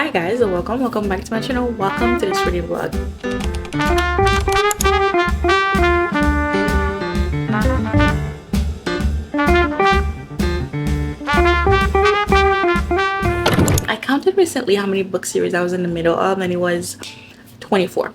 Hi guys, and welcome back to my channel. Welcome to this reading vlog. I counted recently how many book series I was in the middle of, and it was 24.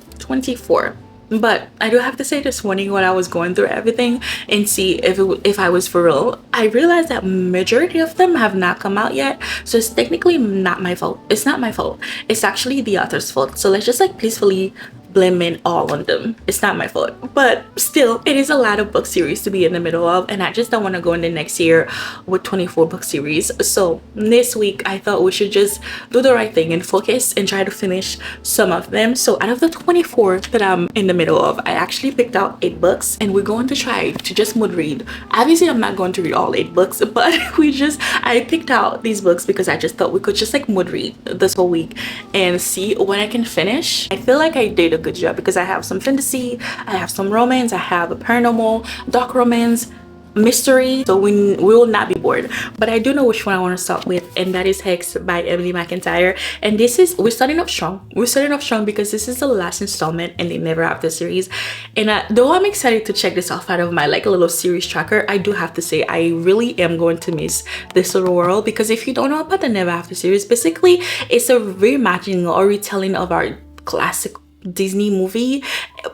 But I do have to say, this morning when I was going through everything and see if I was for real, I realized that majority of them have not come out yet. So it's technically not my fault. It's not my fault. It's actually the author's fault. So let's just like peacefully blame it all on them. It's not my fault, but still, it is a lot of book series to be in the middle of, and I just don't want to go in the next year with 24 book series. So this week I thought we should just do the right thing and focus and try to finish some of them. So out of the 24 that I'm in the middle of, I actually picked out 8 books, and we're going to try to just mood read. Obviously I'm not going to read all 8 books, but I picked out these books because I just thought we could just like mood read this whole week and see what I can finish. I feel like I did a good job because I have some fantasy, I have some romance, I have a paranormal, dark romance, mystery, so we will not be bored. But I do know which one I want to start with, and that is 𝐒𝐥 by Emily McIntyre. And this is, we're starting off strong because this is the last installment in the Never After series. And though I'm excited to check this off out of my like a little series tracker, I do have to say I really am going to miss this little world, because if you don't know about the Never After series, basically it's a reimagining or retelling of our classic Disney movie,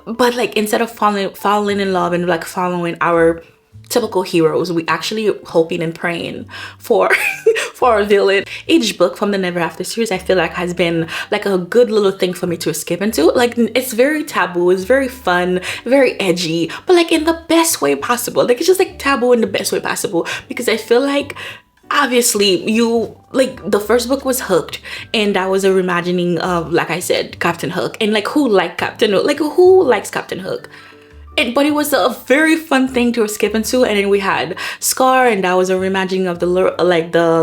but like instead of falling in love and like following our typical heroes, we actually hoping and praying for for a villain. Each book from the Never After series I feel like has been like a good little thing for me to escape into. Like it's very taboo, it's very fun, very edgy, but like in the best way possible. Like it's just like taboo in the best way possible, because I feel like obviously you like the first book was Hooked, and that was a reimagining of, like I said, Captain Hook. And like who liked Captain Hook? Like who likes Captain Hook? But it was a very fun thing to escape into. And then we had Scar, and that was a reimagining of the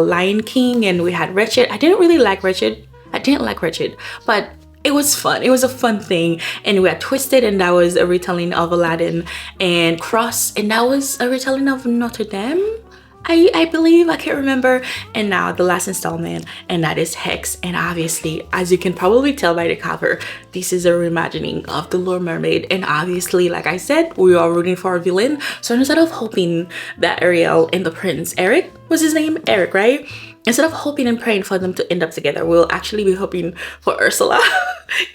Lion King. And we had Wretched. I didn't like Wretched, but it was fun. It was a fun thing. And we had Twisted, and that was a retelling of Aladdin, and Cross, and that was a retelling of Notre Dame, I believe, I can't remember. And now the last installment, and that is 𝐒𝐥. And obviously, as you can probably tell by the cover, this is a reimagining of The Little Mermaid. And obviously, like I said, we are rooting for our villain. So instead of hoping that Ariel and the prince, Eric was his name, Eric, right? Instead of hoping and praying for them to end up together, we'll actually be hoping for Ursula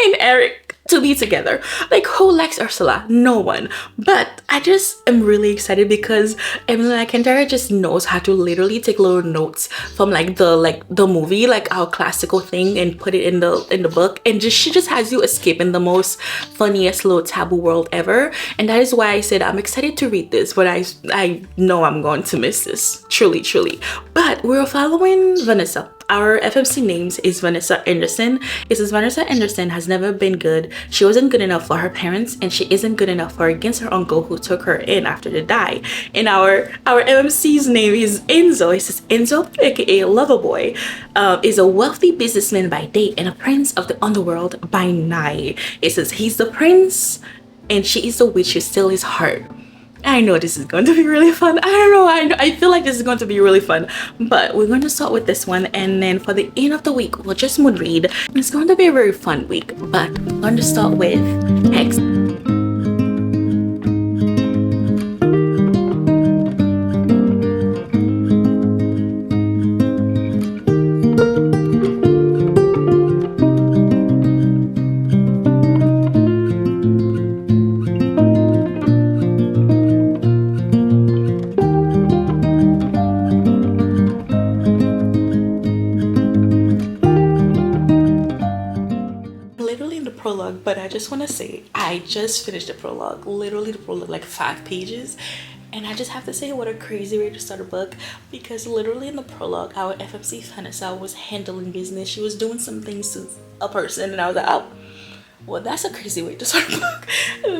and Eric to be together. Like who likes Ursula? No one. But I just am really excited because Emily McIntyre just knows how to literally take little notes from like the movie, like our classical thing, and put it in the book, and she just has you escape in the most funniest little taboo world ever. And that is why I said I'm excited to read this, but I know I'm going to miss this, truly. But we're following Vanessa. Our FMC names is Vanessa Anderson. It says Vanessa Anderson has never been good. She wasn't good enough for her parents, and she isn't good enough for against her uncle who took her in after they died. And our FMC's name is Enzo. It says Enzo, aka Loverboy, is a wealthy businessman by day and a prince of the underworld by night. It says he's the prince and she is the witch who steals his heart. I know this is going to be really fun. I don't know, I feel like this is going to be really fun, but we're going to start with this one, and then for the end of the week we'll just mood read. It's going to be a very fun week, but we're going to start with 𝐒𝐥. But I just want to say I just finished the prologue, literally the prologue, like 5 pages, and I just have to say what a crazy way to start a book, because literally in the prologue our FMC Vanessa was handling business. She was doing some things to a person, and I was like, oh well, that's a crazy way to start a book.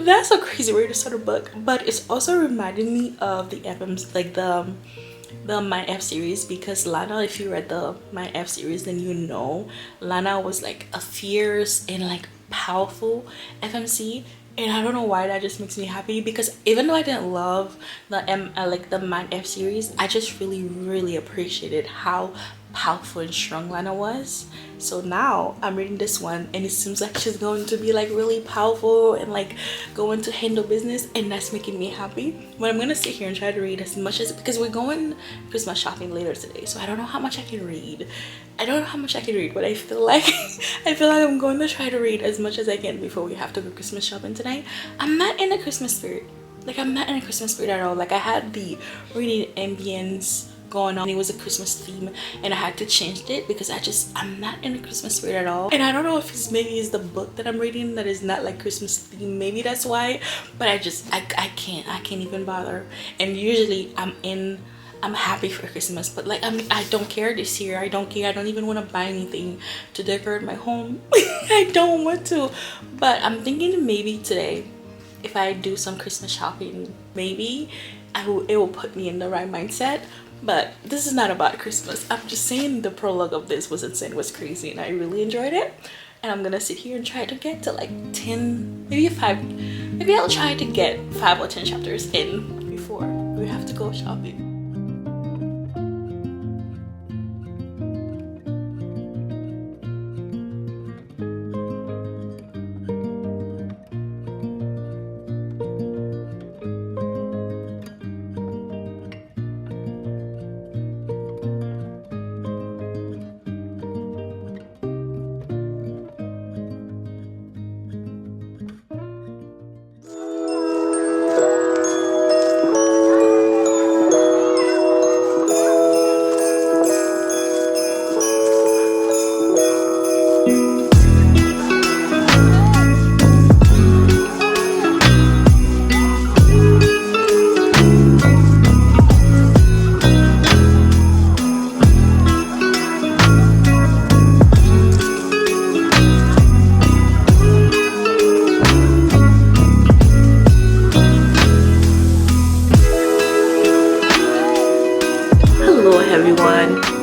That's a crazy way to start a book. But it's also reminding me of the FMs, like the 𝐻 series, because Lana, if you read the 𝐻 series, then you know Lana was like a fierce and like powerful FMC, and I don't know why that just makes me happy, because even though I didn't love the 𝐻 series, I just really appreciated how powerful and strong Lana was. So now I'm reading this one and it seems like she's going to be like really powerful and like going to handle business, and that's making me happy. But I'm gonna sit here and try to read as much as, because we're going Christmas shopping later today, so I don't know how much I can read. I don't know how much I can read, but I feel like I'm going to try to read as much as I can before we have to go Christmas shopping tonight. I'm not in the Christmas spirit. Like, I'm not in a Christmas spirit at all. Like, I had the reading ambience going on. It was a Christmas theme and I had to change it because I'm not in a Christmas spirit at all. And I don't know if it's it's the book that I'm reading that is not like Christmas theme. Maybe that's why. But I can't even bother. And usually I'm happy for Christmas, but like I don't care this year. I don't care. I don't even want to buy anything to decorate my home. I don't want to. But I'm thinking maybe today, if I do some Christmas shopping, maybe it will put me in the right mindset. But this is not about Christmas. I'm just saying the prologue of this was insane, was crazy, and I really enjoyed it. And I'm gonna sit here and try to get to like 10, maybe 5. Maybe I'll try to get 5 or 10 chapters in before we have to go shopping.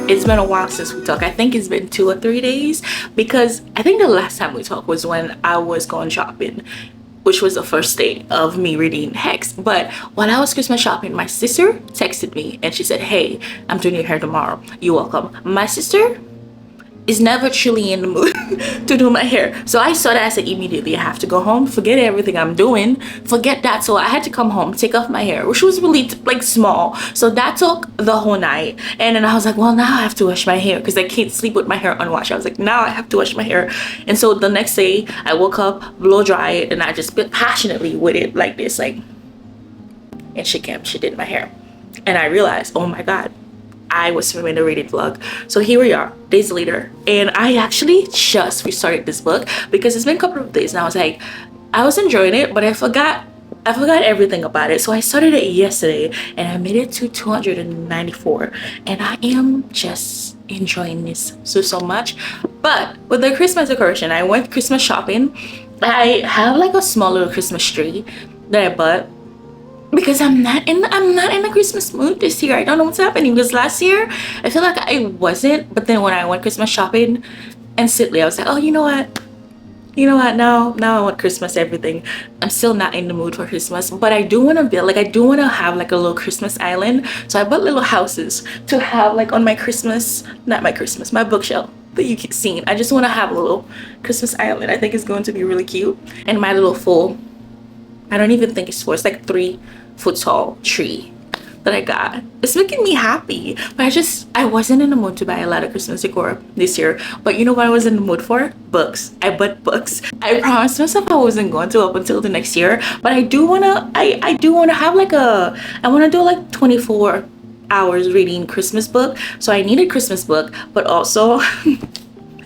It's been a while since we talked. I think it's been 2 or 3 days, because I think the last time we talked was when I was going shopping, which was the first day of me reading 𝐻𝐥. But while I was Christmas shopping, my sister texted me and she said, hey, I'm doing your hair tomorrow. You're welcome. My sister is never truly in the mood to do my hair. So I saw that. I said immediately, I have to go home, forget everything I'm doing, forget that. So I had to come home, take off my hair, which was really like small. So that took the whole night. And then I was like, well, now I have to wash my hair because I can't sleep with my hair unwashed. I was like, now I have to wash my hair. And so the next day I woke up, blow dry it, and I just bit passionately with it like this, like, and she did my hair. And I realized, oh my God, I was filming a reading vlog. So here we are, days later, and I actually just restarted this book because it's been a couple of days and I was like, I was enjoying it, but I forgot everything about it. So I started it yesterday and I made it to 294, and I am just enjoying this so much. But with the Christmas decoration, I went Christmas shopping. I have like a small little Christmas tree that I bought because I'm not in the Christmas mood this year. I don't know what's happening, because last year I feel like I wasn't, but then when I went Christmas shopping, instantly I was like, oh, you know what, now I want Christmas everything. I'm still not in the mood for Christmas, but I do want to build, like, I do want to have like a little Christmas island. So I bought little houses to have like on my my bookshelf that you can see. I just want to have a little Christmas island. I think it's going to be really cute. And my little full, I don't even think it's full, it's like 3-foot tall tree that I got. It's making me happy. But I wasn't in the mood to buy a lot of Christmas decor this year. But you know what I was in the mood for? Books. I bought books. I promised myself I wasn't going to up until the next year. But I do wanna have like I wanna do like 24 hours reading Christmas book. So I need a Christmas book, but also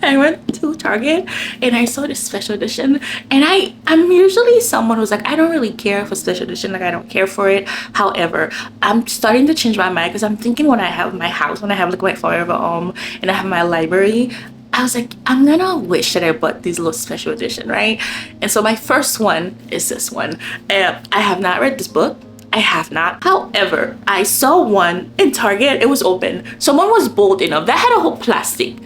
I went to Target and I saw this special edition, and I'm usually someone who's like, I don't really care for special edition, like I don't care for it. However, I'm starting to change my mind because I'm thinking when I have my house, when I have like my forever home and I have my library, I was like, I'm gonna wish that I bought these little special edition, right? And so my first one is this one. I have not read this book. I have not. However, I saw one in Target. It was open. Someone was bold enough. That had a whole plastic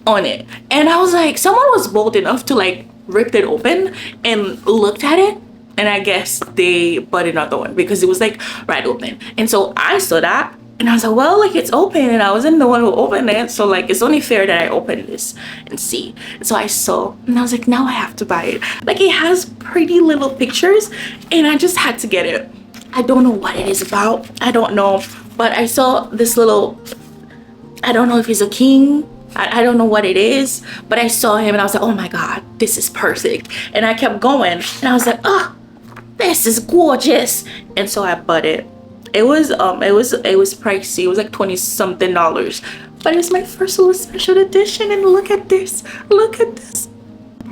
on it, and I was like, someone was bold enough to like rip it open and looked at it, and I guess they bought another one because it was like right open. And so I saw that And I was like, well, like, it's open, and I wasn't the one who opened it, so like it's only fair that I open this and see. And so I saw, and I was like, now I have to buy it. Like, it has pretty little pictures, and I just had to get it. I don't know what it is about, I don't know, but I saw this little, I don't know if he's a king, I don't know what it is, but I saw him and I was like, oh my god, this is perfect. And I kept going, and I was like, oh, this is gorgeous. And so I bought it. It was pricey. It was like $20-something, but it was my first little special edition. And look at this, look at this.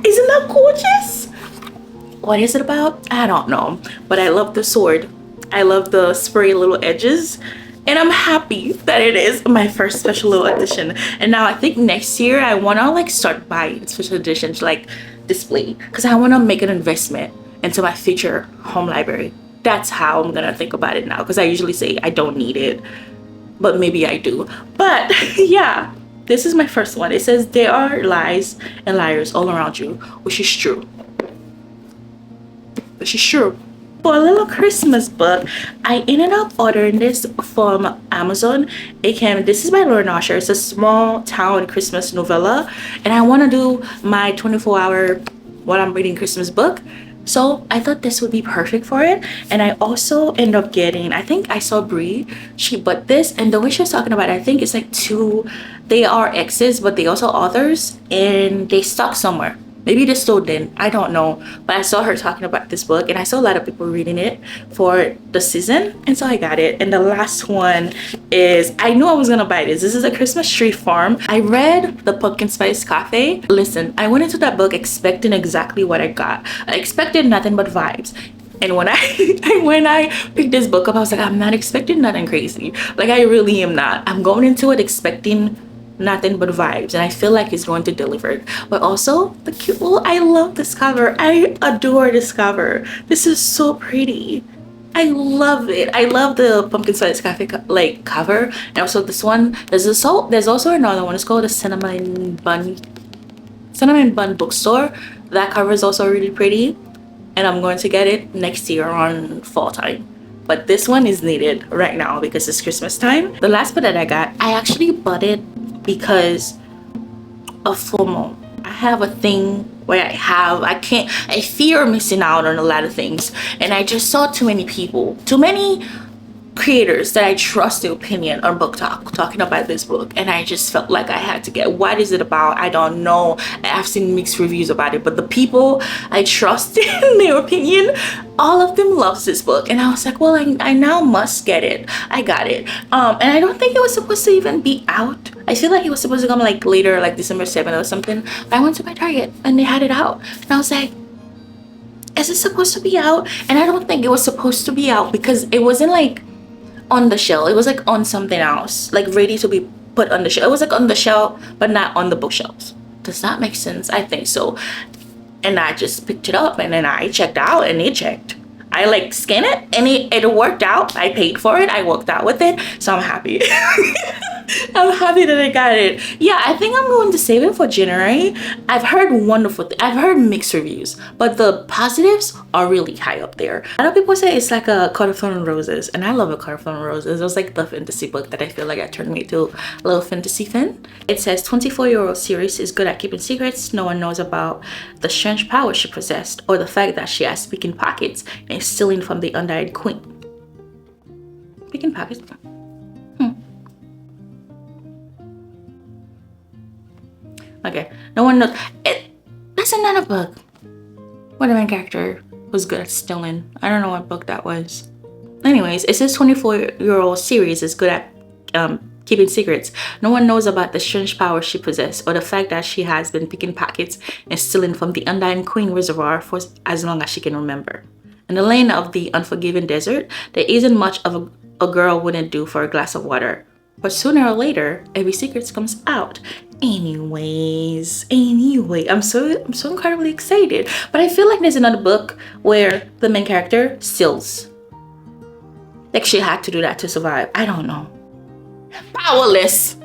Isn't that gorgeous? What is it about? I don't know, but I love the sword. I love the spray little edges, and I'm happy that it is my first special little edition. And now I think next year I want to like start buying special editions, like display, because I want to make an investment into my future home library. That's how I'm gonna think about it now, because I usually say I don't need it, but maybe I do. But yeah, this is my first one. It says there are lies and liars all around you, which is true. Which is true. For a little Christmas book, I ended up ordering this from Amazon. This is by Lauren Osher. It's a small town Christmas novella, and I want to do my 24-hour while I'm reading Christmas book. So I thought this would be perfect for it. And I also end up getting, I think I saw Brie, she bought this, and the way she was talking about it, I think it's like they are exes, but they also authors, and they stuck somewhere. Maybe they still didn't, I don't know, but I saw her talking about this book, and I saw a lot of people reading it for the season, and so I got it. And the last one is, I knew I was gonna buy this. This is a Christmas Tree Farm. I read the Pumpkin Spice Cafe. Listen, I went into that book expecting exactly what I got. I expected nothing but vibes. And when I picked this book up, I was like, I'm not expecting nothing crazy. Like, I really am not. I'm going into it expecting nothing but vibes, and I feel like it's going to deliver it. But also the cute little, I love this cover. I adore this cover. This is so pretty. I love it. I love the Pumpkin Spice Cafe like cover. And also this one, there's also another one. It's called the Cinnamon Bun Bookstore. That cover is also really pretty, and I'm going to get it next year on fall time. But this one is needed right now because it's Christmas time. The last book that I got, I actually bought it because of FOMO. I have a thing where I fear missing out on a lot of things, and I just saw too many creators that I trust their opinion on Book Talk talking about this book, and I just felt like I had to get. What is it about? I don't know. I've seen mixed reviews about it, but the people I trust in their opinion, all of them loves this book, and I was like, well, I now must get it. I got it. And I don't think it was supposed to even be out. I feel like it was supposed to come like later, like December 7th or something. But I went to my Target and they had it out, and I was like, is it supposed to be out? And I don't think it was supposed to be out because it wasn't like on the shelf. It was like on something else, like ready to be put on the shelf. It was like on the shelf, but not on the bookshelves. Does that make sense? I think so. And I just picked it up, and then I checked out, and it checked. I like scanned it, and it worked out. I paid for it. I worked out with it, so I'm happy. I'm happy that I got it. Yeah, I think I'm going to save it for January. I've heard I've heard mixed reviews, but the positives are really high up there. A lot of people say it's like a Court of Thorns and Roses, and I love a Court of Thorns and Roses. It was like the fantasy book that I feel like I turned me to a little fantasy fan. It says 24-year-old Ceres is good at keeping secrets. No one knows about the strange power she possessed, or the fact that she has speaking pockets and is stealing from the undying queen. Speaking pockets. Okay, no one knows. That's another book where the main character was good at stealing. I don't know what book that was. Anyways, it says 24-year-old Ceres is good at keeping secrets. No one knows about the strange power she possessed, or the fact that she has been picking pockets and stealing from the undying queen reservoir for as long as she can remember. In the land of the unforgiving desert, there isn't much of a girl wouldn't do for a glass of water. But sooner or later, every secret comes out. Anyway, I'm so incredibly excited. But I feel like there's another book where the main character steals. Like she had to do that to survive. I don't know. Powerless.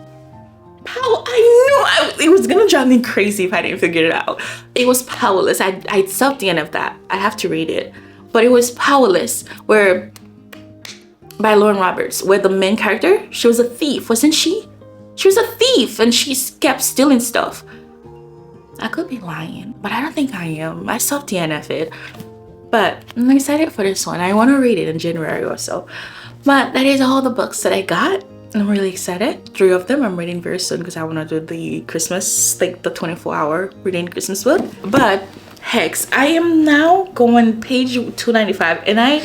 I knew it was gonna drive me crazy if I didn't figure it out. It was Powerless. I stopped the end of that. I have to read it. But it was Powerless, where by Lauren Roberts, where the main character, she was a thief, wasn't she? She was a thief and she kept stealing stuff. I could be lying, but I don't think I am. I stopped DNF it. But I'm excited for this one. I want to read it in January or so. But that is all the books that I got. I'm really excited. 3 of them I'm reading very soon because I want to do the Christmas, like the 24-hour reading Christmas book. But hex, I am now going page 295, and I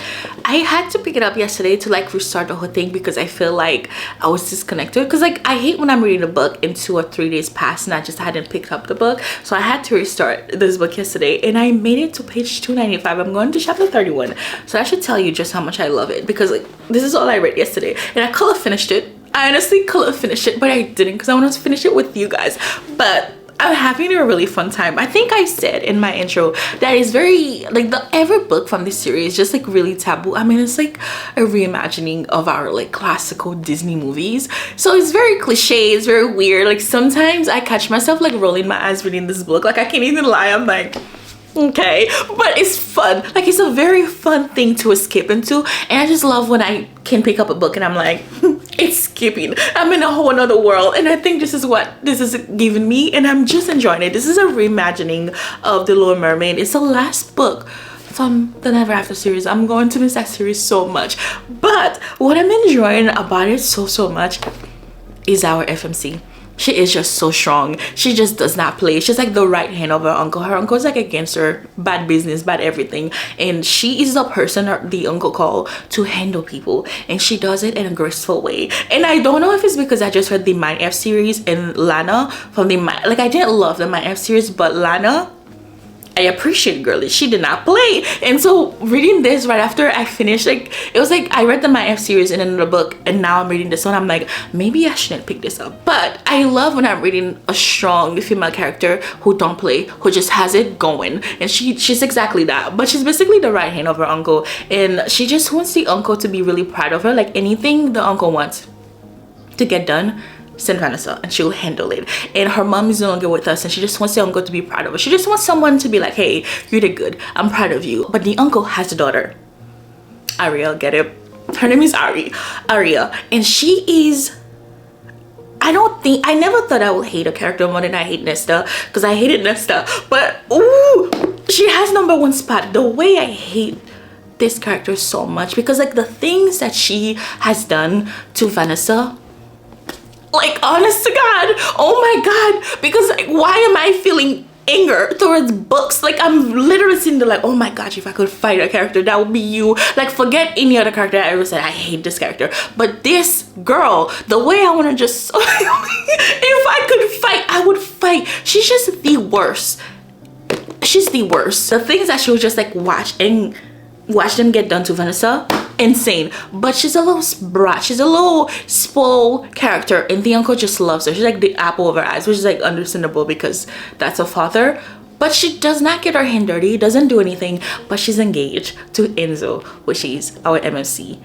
had to pick it up yesterday to like restart the whole thing because I feel like I was disconnected, because like I hate when I'm reading a book and 2 or 3 days pass and I just hadn't picked up the book. So I had to restart this book yesterday, and I made it to page 295. I'm going to chapter 31, so I should tell you just how much I love it, because like this is all I read yesterday and I could have finished it. I honestly could have finished it, but I didn't because I wanted to finish it with you guys. But I'm having a really fun time. I think I said in my intro that it's very like every book from this series is just like really taboo. I mean, it's like a reimagining of our like classical Disney movies, so it's very cliche, it's very weird. Like sometimes I catch myself like rolling my eyes reading this book. Like I can't even lie, I'm like, okay, but it's fun. Like it's a very fun thing to escape into, and I just love when I can pick up a book and I'm like it's skipping, I'm in a whole another world. And I think this is what this is giving me, and I'm just enjoying it. This is a reimagining of The Little Mermaid. It's the last book from the Never After series. I'm going to miss that series so much, but what I'm enjoying about it so much is our FMC. She is just so strong. She just does not play. She's like the right hand of her uncle. Her uncle is like against her, bad business, bad everything, and she is the person the uncle call to handle people, and she does it in a graceful way. And I don't know if it's because I just read the My F series and Lana from the like I didn't love the My F series, but Lana I appreciate girly. She did not play. And so reading this right after I finished, like it was like I read the My F series in another book, and now I'm reading this one. I'm like, maybe I shouldn't pick this up. But I love when I'm reading a strong female character who don't play, who just has it going. And she's exactly that. But she's basically the right hand of her uncle, and she just wants the uncle to be really proud of her. Like anything the uncle wants to get done, send Vanessa and she'll handle it. And her mom is no longer with us, and she just wants the uncle to be proud of her. She just wants someone to be like, hey, you did good, I'm proud of you. But the uncle has a daughter, Ariel, get it? Her name is Aria, and she is, I never thought I would hate a character more than I hate Nesta, because I hated Nesta, but ooh, she has #1 spot. The way I hate this character so much, because like the things that she has done to Vanessa, like honest to God, oh my God, because like why am I feeling anger towards books? Like I'm literally sitting there like, oh my gosh, if I could fight a character, that would be you. Like forget any other character I ever said I hate this character, but this girl, the way I want to just if I could fight, I would fight. She's just the worst. She's the worst. The things that she'll just like watch them get done to Vanessa, insane. But she's a little brat, she's a little spoiled character, and the uncle just loves her. She's like the apple of her eyes, which is like understandable because that's her father. But she does not get her hand dirty, doesn't do anything, but she's engaged to Enzo, which is our MMC.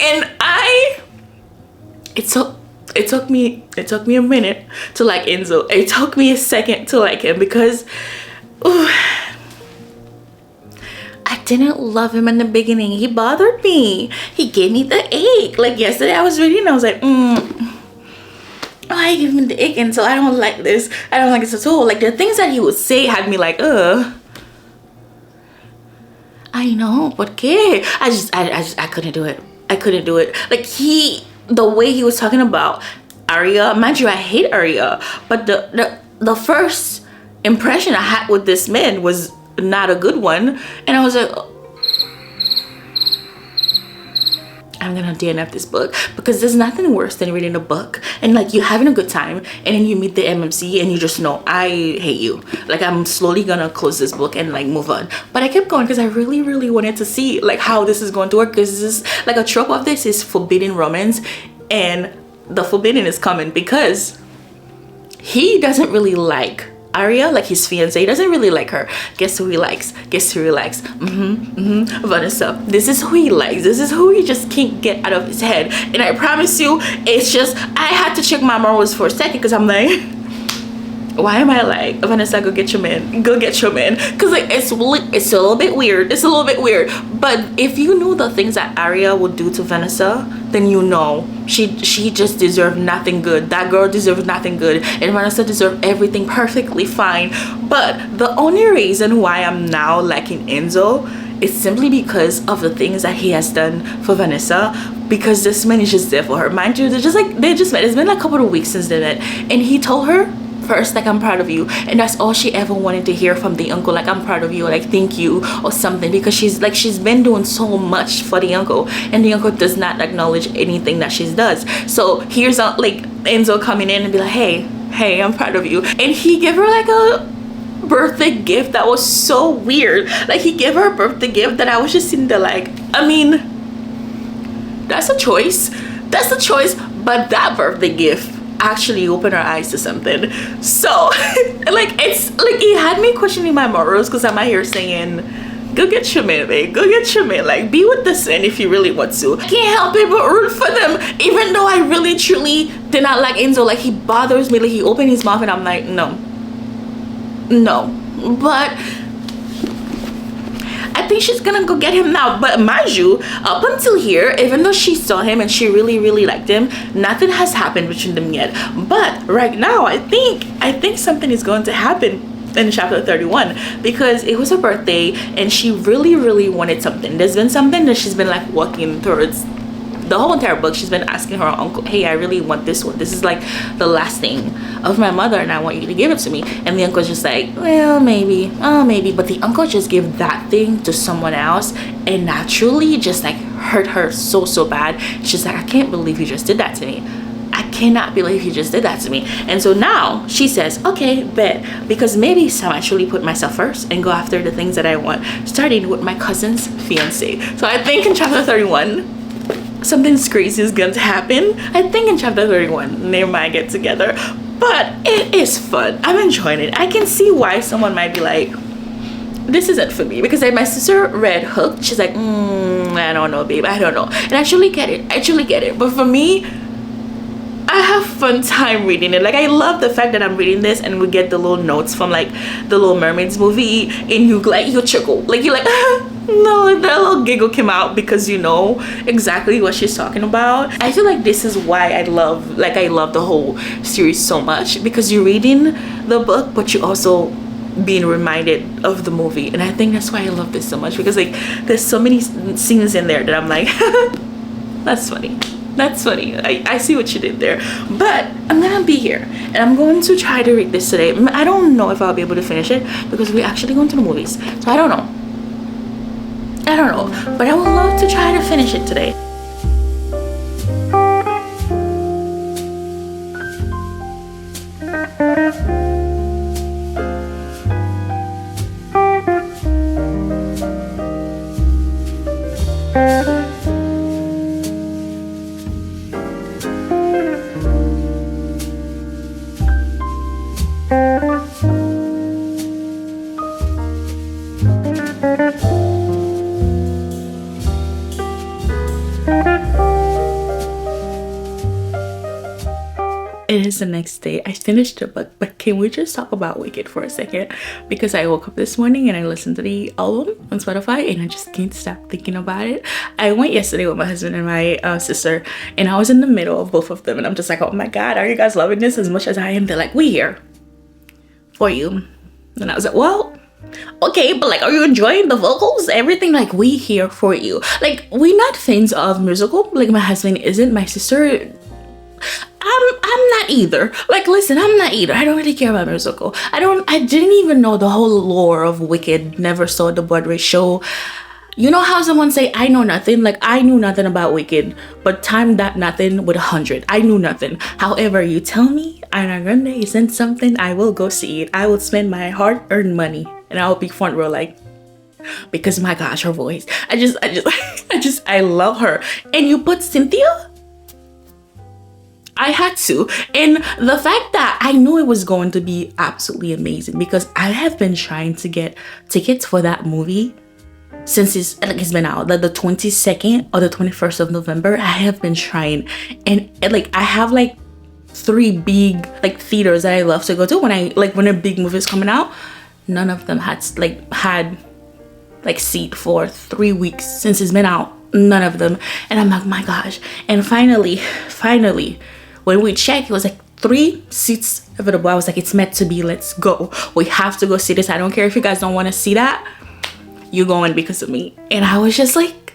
And it took me a minute to like Enzo. It took me a second to like him, because ooh, I didn't love him in the beginning. He bothered me. He gave me the ick. Like yesterday I was reading and I was like, why give me the ick? And so I don't like this. I don't like this at all. Like the things that he would say had me like, I know, but I couldn't do it. I couldn't do it. Like the way he was talking about Aria, mind you, I hate Aria, but the first impression I had with this man was not a good one, and I was like, I'm gonna DNF this book, because there's nothing worse than reading a book and like you having a good time, and then you meet the MMC and you just know, I hate you. Like I'm slowly gonna close this book and like move on. But I kept going because I really wanted to see like how this is going to work, because this is like a trope of this is forbidden romance, and the forbidden is coming because he doesn't really like Aria, like his fiance. He doesn't really like her. Guess who he likes? Guess who he likes? Vanessa. This is who he likes. This is who he just can't get out of his head. And I promise you, it's just, I had to check my morals for a second, because I'm like, why am I like, Vanessa, go get your man, go get your man? Because like it's a little bit weird. It's a little bit weird. But if you knew the things that Arya would do to Vanessa, then you know she just deserved nothing good. That girl deserves nothing good, and Vanessa deserved everything perfectly fine. But the only reason why I'm now liking Enzo is simply because of the things that he has done for Vanessa, because this man is just there for her. Mind you, they just met. It's been like a couple of weeks since they met, and he told her first, like, I'm proud of you, and that's all she ever wanted to hear from the uncle, like, I'm proud of you, like, thank you or something, because she's been doing so much for the uncle, and the uncle does not acknowledge anything that she does. So here's like Enzo coming in and be like, hey, I'm proud of you, and he gave her like a birthday gift that was so weird. Like, he gave her a birthday gift that I was just sitting there like, I mean, that's a choice, but that birthday gift actually opened her eyes to something. So like, it's like, it had me questioning my morals, because I'm out here saying, go get your man, babe, go get your man, like, be with this man if you really want to. I can't help it but root for them, even though I really truly did not like Enzo. Like, he bothers me. Like, he opened his mouth and I'm like, no. But I think she's gonna go get him now. But mind you, up until here, even though she saw him and she really liked him, nothing has happened between them yet. But right now, I think something is going to happen in chapter 31, because it was her birthday and she really wanted something. There's been something that she's been like working towards the whole entire book. She's been asking her uncle, hey, I really want this one. This is like the last thing of my mother and I want you to give it to me. And the uncle's just like, well, maybe, but the uncle just gave that thing to someone else, and naturally just like hurt her so bad. She's like, I can't believe you just did that to me. I cannot believe you just did that to me. And so now she says, okay, bet, because maybe I'll actually put myself first and go after the things that I want, starting with my cousin's fiance. So I think in chapter 31 something crazy is going to happen. I think in chapter 31 they might get together, but it is fun. I'm enjoying it. I can see why someone might be like, this isn't for me, because like, my sister read Hooked. She's like, I don't know, babe, I don't know. And I actually get it, but for me, I have fun time reading it. Like, I love the fact that I'm reading this and we get the little notes from like the Little Mermaids movie, and you chuckle, like, you're like, no, that little giggle came out because you know exactly what she's talking about. I feel like this is why I love the whole series so much, because you're reading the book but you also being reminded of the movie. And I think that's why I love this so much, because like, there's so many scenes in there that I'm like, that's funny. I see what you did there. But I'm gonna be here and I'm going to try to read this today. I don't know if I'll be able to finish it, because we're actually going to the movies, so I don't know, but I would love to try to finish it today. It is the next day. I finished the book, but can we just talk about Wicked for a second? Because I woke up this morning and I listened to the album on Spotify and I just can't stop thinking about it. I went yesterday with my husband and my sister, and I was in the middle of both of them, and I'm just like, oh my god, are you guys loving this as much as I am? They're like, we here for you. And I was like, well, okay, but like, are you enjoying the vocals, everything? Like, we here for you. Like, we're not fans of musical. Like, my husband isn't, my sister, I'm not either. Like, listen, I'm not either. I don't really care about musical. I didn't even know the whole lore of Wicked. Never saw the Broadway show. You know how someone say, I know nothing? Like, I knew nothing about Wicked, but time that nothing with 100. I knew nothing. However, you tell me Ariana Grande is in something, I will go see it. I will spend my hard-earned money and I will be front row, like, because my gosh, her voice. I love her. And you put Cynthia? I had to. And the fact that I knew it was going to be absolutely amazing, because I have been trying to get tickets for that movie since it's been out, like the 22nd or the 21st of November. I have been trying, and like, I have like 3 big like theaters that I love to go to when when a big movie is coming out, none of them had seat for 3 weeks since it's been out. None of them. And I'm like, my gosh. And finally when we checked, it was like 3 seats available. I was like, it's meant to be, let's go. We have to go see this. I don't care if you guys don't want to see that, you're going because of me. And I was just like,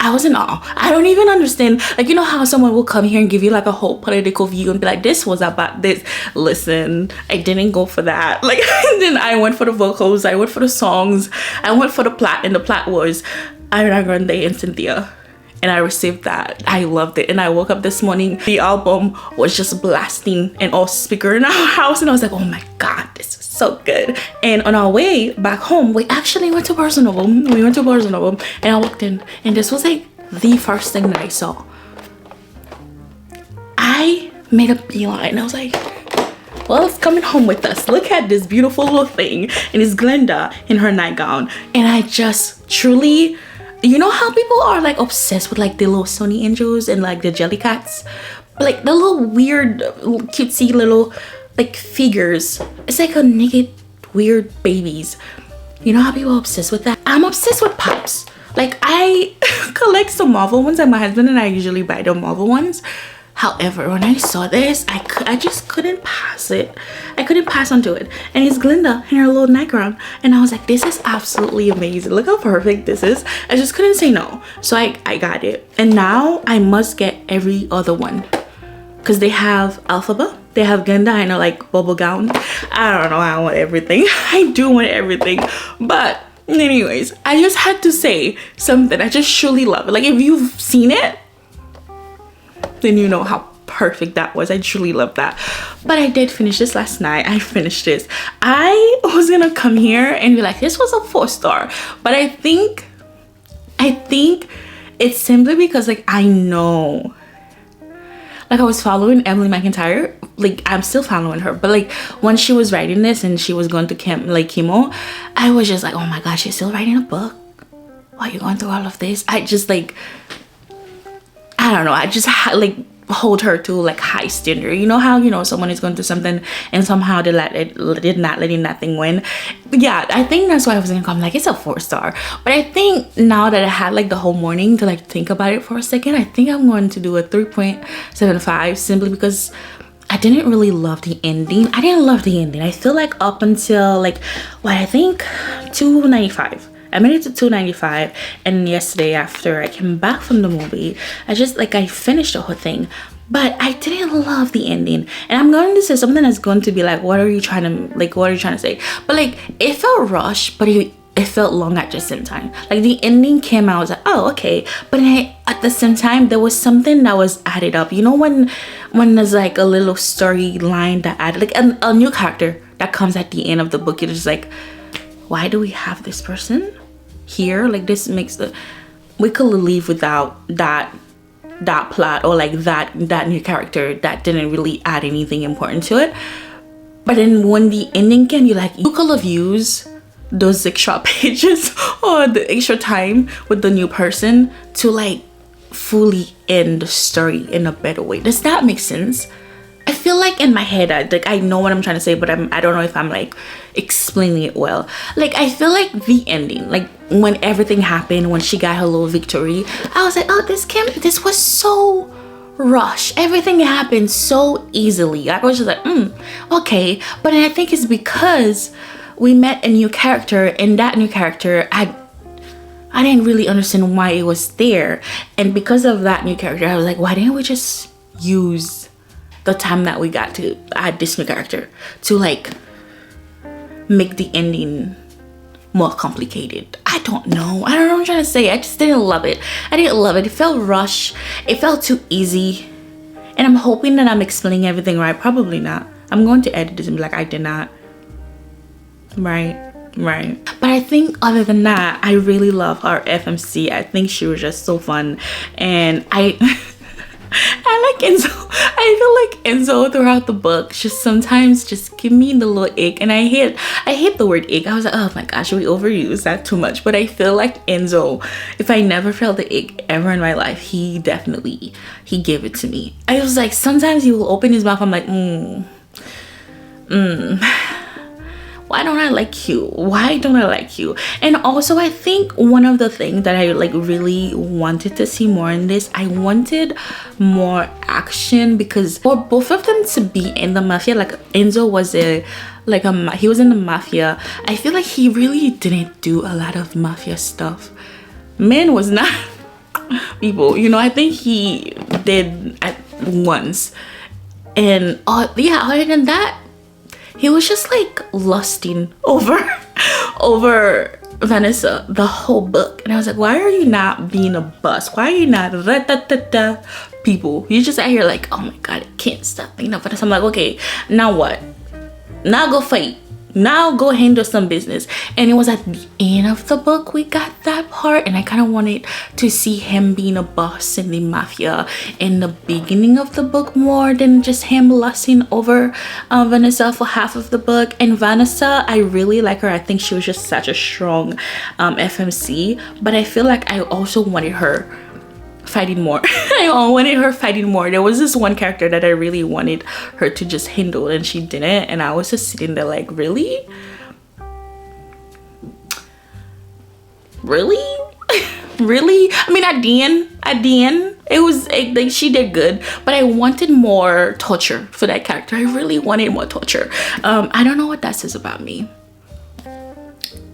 I was in awe. I don't even understand, like, you know how someone will come here and give you like a whole political view and be like, this was about this. Listen, I didn't go for that. Like, then I went for the vocals, I went for the songs, I went for the plot, and the plot was Ariana Grande and Cynthia. And I received that. I loved it. And I woke up this morning, the album was just blasting in all speaker in our house, and I was like, oh my god, this is so good. And on our way back home, we actually went to Barnes & Noble. And I walked in, and this was like the first thing that I saw. I made a beeline. I was like, well, it's coming home with us. Look at this beautiful little thing. And it's Glenda in her nightgown. And I just truly, you know how people are like obsessed with like the little Sony angels and like the jelly cats, like the little weird cutesy little like figures. It's like a naked weird babies. You know how people are obsessed with that? I'm obsessed with pops. Like, I collect some Marvel ones, and my husband and I usually buy the Marvel ones. However, when I saw this, I just couldn't pass it. I couldn't pass onto it. And it's Glinda in her little nightgown. And I was like, this is absolutely amazing. Look how perfect this is. I just couldn't say no. So I got it. And now I must get every other one. Because they have Alphaba. They have Glinda in a like bubble gown. I don't know. I want everything. I do want everything. But anyways, I just had to say something. I just truly love it. Like, if you've seen it, then you know how perfect that was. I truly love that. But I did finish this last night. I finished this. I was gonna come here and be like, this was a 4-star, but I think it's simply because like I know, like I was following Emily McIntyre, like I'm still following her, but like when she was writing this and she was going to chemo, I was just like, oh my gosh, she's still writing a book. Why are you going through all of this? I just like, I don't know, I just like hold her to like high standard. You know how, you know, someone is going through something and somehow they did not letting that thing win. But yeah, I think that's why I was gonna come like, it's a 4-star. But I think now that I had like the whole morning to like think about it for a second, I think I'm going to do a 3.75, simply because I didn't really love the ending. I didn't love the ending. I feel like up until like, what, I think 295. I made it to 295, and yesterday after I came back from the movie, I finished the whole thing, but I didn't love the ending. And I'm going to say something that's going to be like, what are you trying to say? But like, it felt rushed, but it felt long at the same time. Like, the ending came out, I was like, oh, okay. But at the same time, there was something that was added up. You know, when there's like a little storyline that added, like a new character that comes at the end of the book, you're just like, why do we have this person here? Like, this makes we could leave without that plot, or like that new character that didn't really add anything important to it. But then when the ending came, you're like, you could have used those extra pages or the extra time with the new person to like fully end the story in a better way. Does that make sense? I feel like in my head, I know what I'm trying to say, but I don't know if I'm like explaining it well. Like, I feel like the ending, like when everything happened, when she got her little victory, I was like, oh, this was so rushed. Everything happened so easily. I was just like, okay. But I think it's because we met a new character, and that new character, I didn't really understand why it was there. And because of that new character, I was like, why didn't we just use the time that we got to add this new character to like make the ending more complicated? I don't know what I'm trying to say. I just didn't love it. I didn't love it. It felt rushed. It felt too easy. And I'm hoping that I'm explaining everything right. Probably not. I'm going to edit this and be like, I did not. Right. But I think other than that, I really love our FMC. I think she was just so fun. And I I like Enzo. I feel like Enzo throughout the book just sometimes just give me the little ick, and I hate the word ick. I was like, oh my gosh, we overuse that too much. But I feel like Enzo, if I never felt the ick ever in my life, he gave it to me. I was like, sometimes he will open his mouth, I'm like, why don't I like you? Why don't I like you? And also, I think one of the things that I like really wanted to see more in this, I wanted more action, because for both of them to be in the mafia, like Enzo was he was in the mafia. I feel like he really didn't do a lot of mafia stuff. Man was not people, you know. I think he did at once, and yeah, other than that, he was just like lusting over Vanessa the whole book. And I was like, why are you not being a bust? Why are you not people? You're just out here like, oh my god, I can't stop thinking of Vanessa. I'm like, okay, now what? Now go fight. Now go handle some business. And it was at the end of the book we got that part, and I kind of wanted to see him being a boss in the mafia in the beginning of the book more than just him lusting over Vanessa for half of the book. And Vanessa, I really like her. I think she was just such a strong FMC, but I feel like I also wanted her fighting more. I wanted her fighting more. There was this one character that I really wanted her to just handle, and she didn't, and I was just sitting there like, really? Really? Really? I mean, at the end it was like she did good, but I wanted more torture for that character. I really wanted more torture. I don't know what that says about me.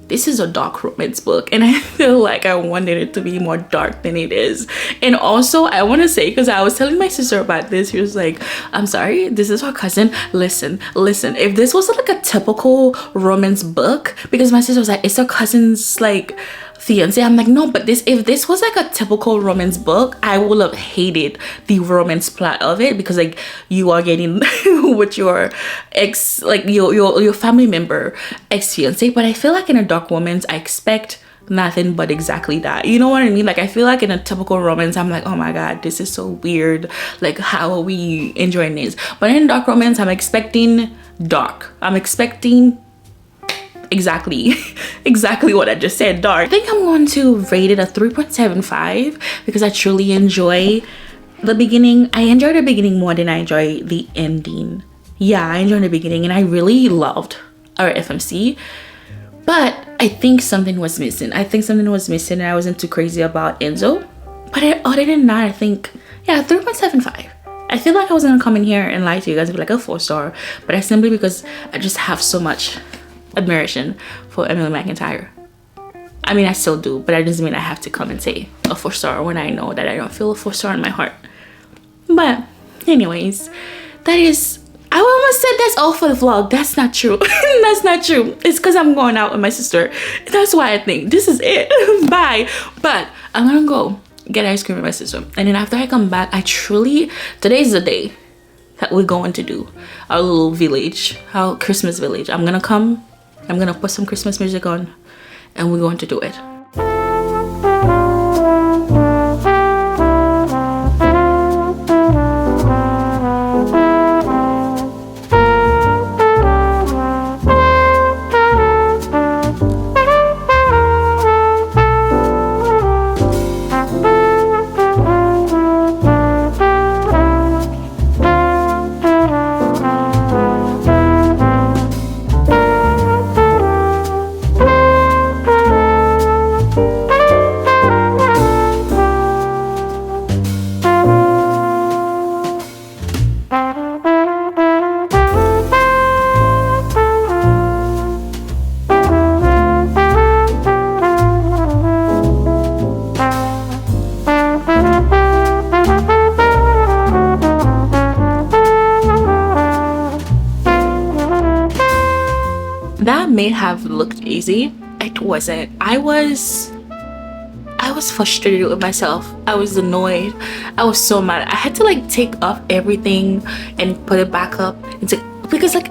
This is a dark romance book, and I feel like I wanted it to be more dark than it is. And also, I want to say, because I was telling my sister about this, she was like, I'm sorry, this is her cousin. Listen, if this was like a typical romance book, because my sister was like, it's her cousin's like fiance. I'm like, no, but if this was like a typical romance book, I would have hated the romance plot of it, because like you are getting with your ex, like your family member ex fiance. But I feel like in a dark romance, I expect nothing but exactly that. You know what I mean? Like I feel like in a typical romance, I'm like, oh my god, this is so weird. Like, how are we enjoying this? But in dark romance, I'm expecting dark. I'm expecting exactly what I just said, dark. I think I'm going to rate it a 3.75 because I truly enjoy the beginning. I enjoy the beginning more than I enjoy the ending. Yeah, I enjoyed the beginning, and I really loved our FMC, but I think something was missing. And I wasn't too crazy about Enzo. But other than that, I think, yeah, 3.75. I feel like I was gonna come in here and lie to you guys and be like a 4-star, but it's simply because I just have so much admiration for Emily McIntyre. I mean, I still do, but that doesn't mean I have to come and say a 4-star when I know that I don't feel a 4-star in my heart. But anyways, that is, I almost said that's all for the vlog. That's not true. That's not true. It's because I'm going out with my sister. That's why I think this is it. Bye. But I'm gonna go get ice cream with my sister, and then after I come back, today's the day that we're going to do our little village, our Christmas village. I'm gonna put some Christmas music on, and we're going to do it. That may have looked easy. It wasn't. I was frustrated with myself. I was annoyed. I was so mad. I had to like take off everything and put it back up. Because like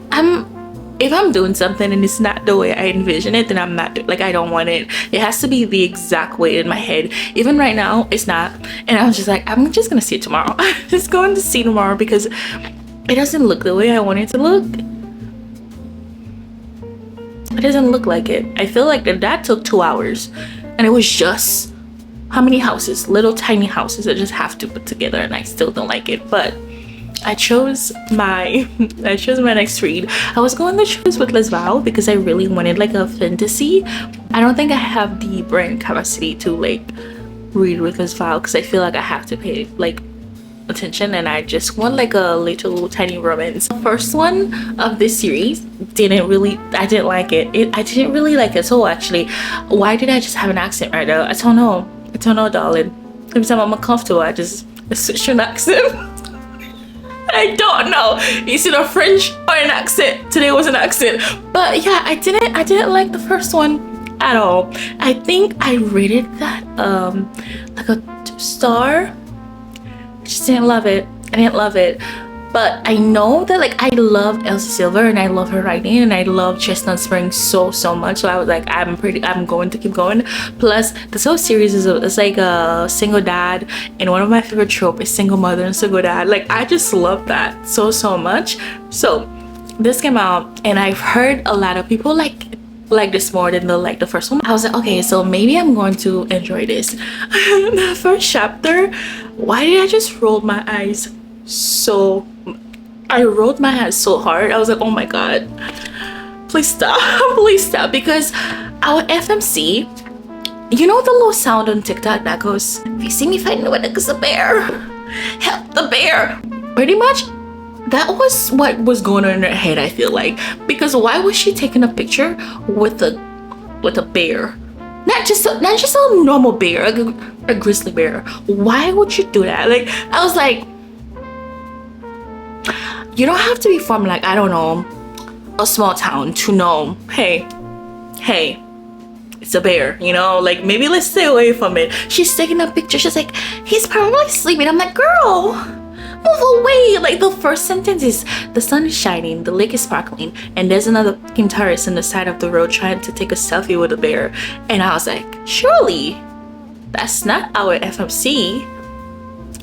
if I'm doing something and it's not the way I envision it, then I'm not like, I don't want it. It has to be the exact way in my head. Even right now, it's not. And I was just like, I'm just gonna see it tomorrow. I'm just going to see tomorrow because it doesn't look the way I want it to look. It doesn't look like it. I feel like that took 2 hours, and it was just how many houses, little tiny houses that just have to put together, and I still don't like it. But I chose my next read. I was going to choose with 𝐒𝐥𝐻 because I really wanted like a fantasy. I don't think I have the brain capacity to like read with 𝐒𝐥𝐻 because I feel like I have to pay like attention, and I just want like a little tiny romance. The first one of this series I didn't like it. I didn't really like it. So actually, why did I just have an accent right now? I don't know, darling. Every time I'm uncomfortable, I switch to an accent. I don't know, is it a French or an accent? Today was an accent. But yeah, I didn't like the first one at all. I think I rated that like a 2 star. I just didn't love it. I didn't love it. But I know that like I love 𝐤𝐤𝐻 and I love her writing, and I love Chestnut Spring so much. So I was like, I'm going to keep going. Plus this whole series is like a single dad, and one of my favorite tropes is single mother and single dad. Like I just love that so much. So this came out, and I've heard a lot of people like this more than the first one. I was like, okay, so maybe I'm going to enjoy this. The first chapter, why did I just roll my eyes so I rolled my eyes so hard. I was like, oh my god, please stop. Please stop. Because our FMC, you know the little sound on TikTok that goes, if you see me fighting with a bear, help the bear. Pretty much that was what was going on in her head, I feel like. Because why was she taking a picture with a bear? Not just a normal bear, a grizzly bear. Why would you do that? Like, I was like, you don't have to be from like, I don't know, a small town to know, hey, it's a bear, you know? Like, maybe let's stay away from it. She's taking a picture. She's like, he's probably sleeping. I'm like, girl, move away. Like, the first sentence is, the sun is shining, the lake is sparkling, and there's another fucking tourist on the side of the road trying to take a selfie with a bear. And I was like, surely that's not our FMC.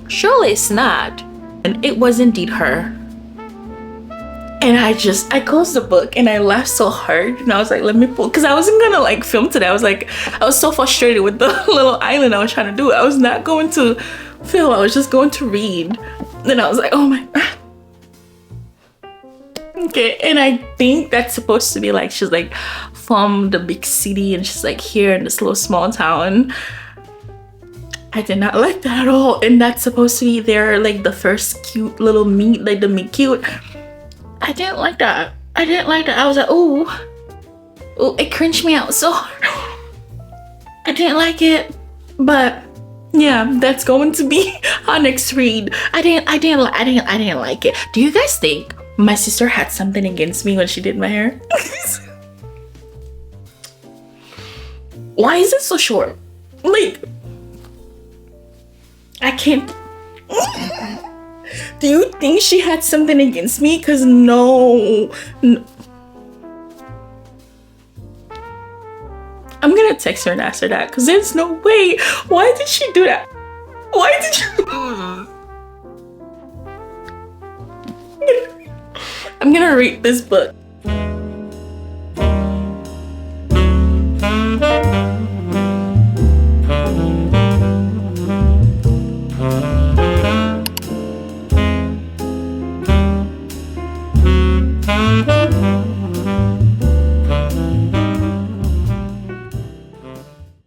Surely it's not. And it was indeed her. And I closed the book and I laughed so hard, and I was like, let me pull, because I wasn't gonna like film today. I was so frustrated with the little island I was trying to do. I was not going to film, I was just going to read. Then I was like, oh my god. Okay, and I think that's supposed to be like, she's like from the big city and she's like here in this little small town. I did not like that at all. And that's supposed to be their like the first cute little meet, like the meet cute. I didn't like that. I didn't like that. I was like, oh, it cringed me out so hard. I didn't like it. But yeah, that's going to be our next read. I didn't like it. Do you guys think my sister had something against me when she did my hair? Why is it so short? Like, I can't. Do you think she had something against me? Because no. I'm gonna text her and ask her that, because there's no way. Why did she do that? Why did you? I'm gonna read this book.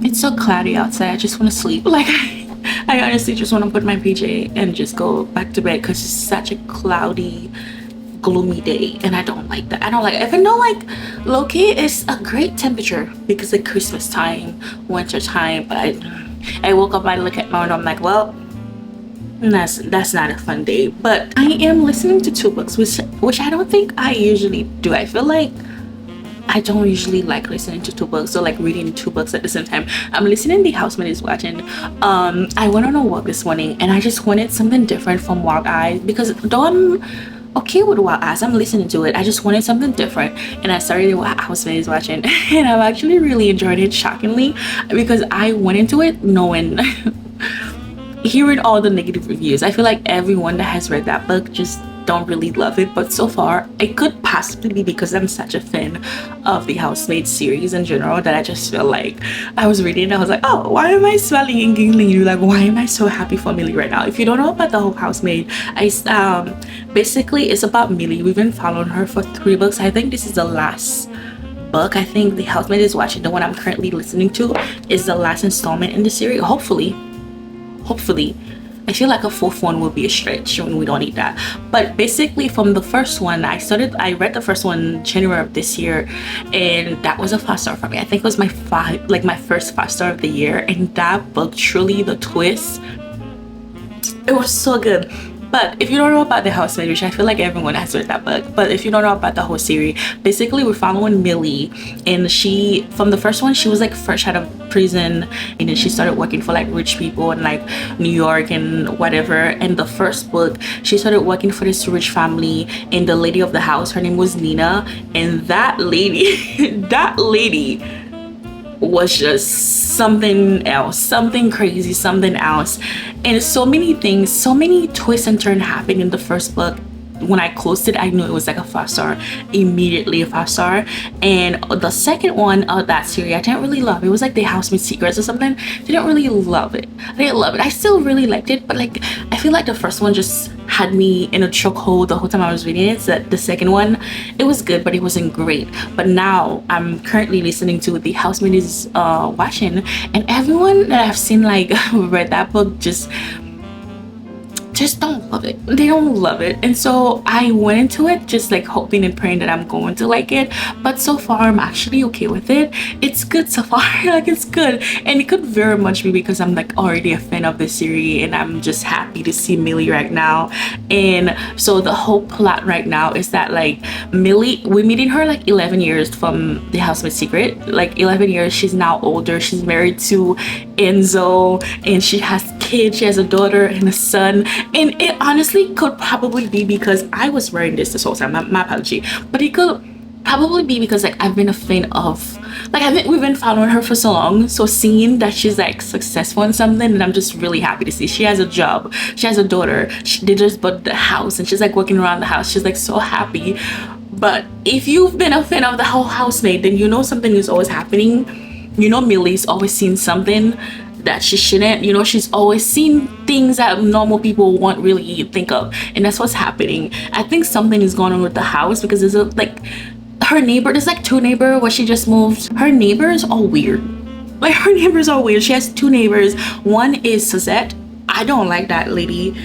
It's so cloudy outside. I just want to sleep. Like, I honestly just want to put my PJ and just go back to bed, because it's such a cloudy, gloomy day, and I don't like that. I don't like it. Even though like low-key it's a great temperature because of Christmas time, winter time, but I woke up, I look at my window, I'm like, well, that's not a fun day. But I am listening to 2 books, which I don't think I usually do. I feel like I don't usually like listening to 2 books or like reading 2 books at the same time. I'm listening to The Houseman is Watching. I went on a walk this morning and I just wanted something different from Walk I, because though okay with what as I'm listening to it. I just wanted something different, and I started what 𝐻𝐢𝐴𝐻 watching, and I've actually really enjoyed it, shockingly, because I went into it knowing hearing all the negative reviews. I feel like everyone that has read that book just don't really love it, but so far it could possibly be because I'm such a fan of the 𝐻𝐢𝐴𝐻 series in general that I just feel like I was reading and I was like, oh, why am I smiling and giggling? You like, why am I so happy for Millie right now? If you don't know about the whole 𝐻𝐢𝐴𝐻, basically it's about Millie. We've been following her for 3 books. I think this is the last book. I think the 𝐻𝐢𝐴𝐻 is watching, the one I'm currently listening to, is the last installment in the series. Hopefully. I feel like a 4th one will be a stretch when we don't need that. But basically from the first one, I read the first one January of this year, and that was a 5-star for me. I think it was my first 5-star of the year, and that book, truly the twist, it was so good. But if you don't know about the 𝐻𝐢𝐴𝐻, which I feel like everyone has read that book, but if you don't know about the whole series, basically we're following Millie, and she, from the first one, she was like fresh out of prison, and then she started working for like rich people in like New York and whatever. And the first book, she started working for this rich family, and the lady of the house, her name was Nina, and that lady that lady was just something else, something crazy, something else. And so many things, so many twists and turns happened in the first book. When I closed it, I knew it was like a 5-star, immediately a 5-star. And the second one of that series, I didn't really love. It was like the 𝐻𝐢𝐴𝐻 Secrets or something. Didn't really love it. I didn't love it. I still really liked it, but like I feel like the first one just had me in a chokehold the whole time I was reading it. So the second one, it was good, but it wasn't great. But now I'm currently listening to the 𝐻𝐢𝐴𝐻 watching, and everyone that I've seen like read that book just don't love it. They don't love it. And so I went into it just like hoping and praying that I'm going to like it, but so far I'm actually okay with it. It's good so far. Like, it's good, and it could very much be because I'm like already a fan of this series, and I'm just happy to see Millie right now. And so the whole plot right now is that like Millie, we're meeting her like 11 years from the 𝐻𝐢𝐴𝐻 Secret. Like 11 years, she's now older. She's married to Enzo, and she has kids. She has a daughter and a son. And it honestly could probably be because I was wearing this whole time, my apology, but it could probably be because like I've been a fan of, like, we've been following her for so long, so seeing that she's like successful in something, and I'm just really happy to see. She has a job, she has a daughter, they just bought the house, and she's like working around the house. She's like so happy. But if you've been a fan of the whole 𝐻𝐢𝐴𝐻, then you know something is always happening. You know Millie's always seen something that she shouldn't. You know, she's always seen things that normal people won't really think of, and that's what's happening. I think something is going on with the house, because there's a, like, her neighbor, there's like 2 neighbors where she just moved. Her neighbors are weird. Like, her neighbors are weird. She has 2 neighbors. One is Suzette. I don't like that lady.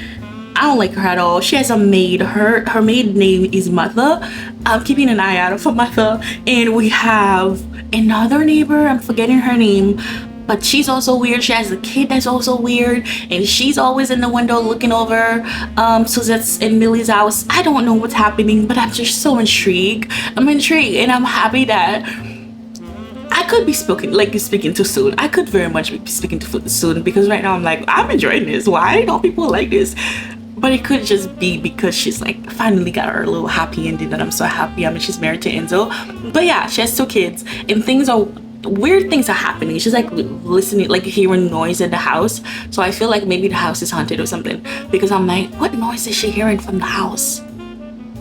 I don't like her at all. She has a maid. Her maid name is Mother. I'm keeping an eye out for Mother. And we have another neighbor, I'm forgetting her name, but she's also weird. She has a kid that's also weird, and she's always in the window looking over Suzette's in Millie's house. I don't know what's happening, but I'm just so intrigued. I'm intrigued, and I'm happy that I could be speaking too soon. I could very much be speaking too soon, because right now I'm like, I'm enjoying this. Why don't people like this? But it could just be because she's like finally got her little happy ending, and I'm so happy. I mean, she's married to Enzo, but yeah, she has 2 kids, and weird things are happening. She's like listening, like hearing noise in the house. So I feel like maybe the house is haunted or something, because I'm like, what noise is she hearing from the house?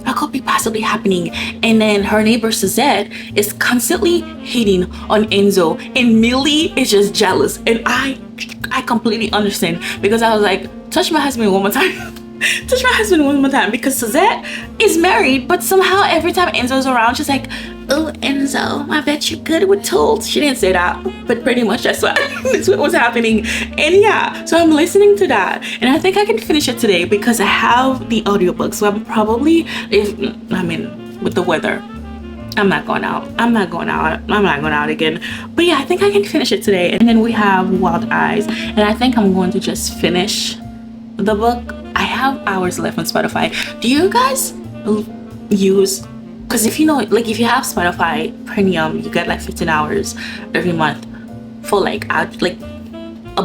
That could be possibly happening. And then her neighbor Suzette is constantly hating on Enzo, and Millie is just jealous. And I completely understand, because I was like, touch my husband one more time. Touch my husband one more time, because Suzette is married, but somehow every time Enzo's around, she's like, oh, Enzo, I bet you're good with tools. She didn't say that, but pretty much that's what was happening. And yeah, so I'm listening to that, and I think I can finish it today because I have the audiobook. So I'm probably, with the weather, I'm not going out again. But yeah, I think I can finish it today. And then we have Wild Eyes, and I think I'm going to just finish the book. I have hours left on Spotify. Do you guys use, because if you know, like, if you have Spotify Premium, you get like 15 hours every month for like a